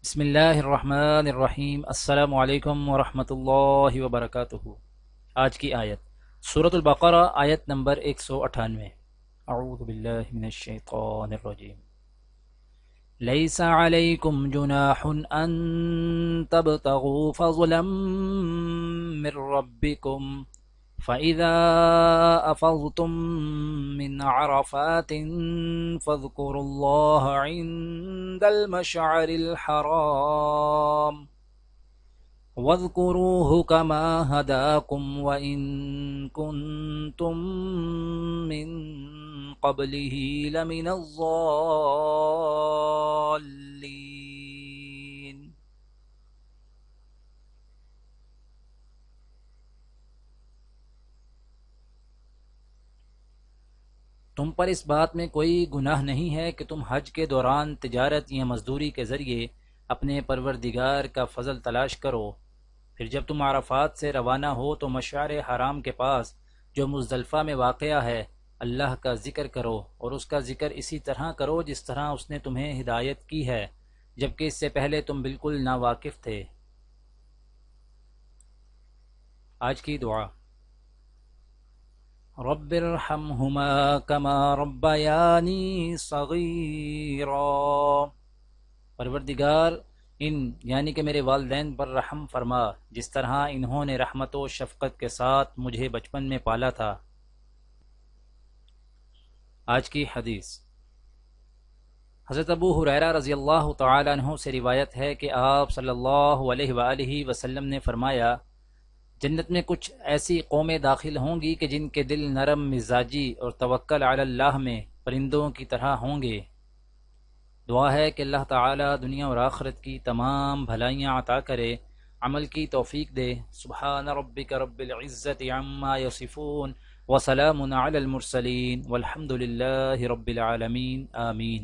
بسم اللہ الرحمن الرحیم۔ السلام علیکم ورحمۃ اللہ وبرکاتہ۔ آج کی آیت سورۃ البقرہ، آیت نمبر 198۔ اعوذ باللہ من الشیطان الرجیم۔ لیس علیکم جناح ان تبتغوا فضلا من ربکم فَإِذَا أَفَضْتُم مِّنْ عَرَفَاتٍ فاذكروا الله عند المشعر الحرام واذكروه كما هداكم وإن كنتم من قبله لمن الضالين۔ تم پر اس بات میں کوئی گناہ نہیں ہے کہ تم حج کے دوران تجارت یا مزدوری کے ذریعے اپنے پروردگار کا فضل تلاش کرو۔ پھر جب تم عرفات سے روانہ ہو تو مشعر حرام کے پاس جو مزدلفہ میں واقع ہے اللہ کا ذکر کرو، اور اس کا ذکر اسی طرح کرو جس طرح اس نے تمہیں ہدایت کی ہے، جبکہ اس سے پہلے تم بالکل ناواقف تھے۔ آج کی دعا: رب ارحمہما کما ربیانی صغیرا۔ پروردگار ان یعنی کہ میرے والدین پر رحم فرما جس طرح انہوں نے رحمت و شفقت کے ساتھ مجھے بچپن میں پالا تھا۔ آج کی حدیث: حضرت ابو ہریرہ رضی اللہ تعالی عنہ سے روایت ہے کہ آپ صلی اللہ علیہ وآلہ وسلم نے فرمایا، جنت میں کچھ ایسی قومیں داخل ہوں گی کہ جن کے دل نرم مزاجی اور توکل علی اللہ میں پرندوں کی طرح ہوں گے۔ دعا ہے کہ اللہ تعالی دنیا اور آخرت کی تمام بھلائیاں عطا کرے، عمل کی توفیق دے۔ سبحان ربک رب العزت عما یصفون وسلام علی المرسلین والحمد للہ رب العالمین، آمین۔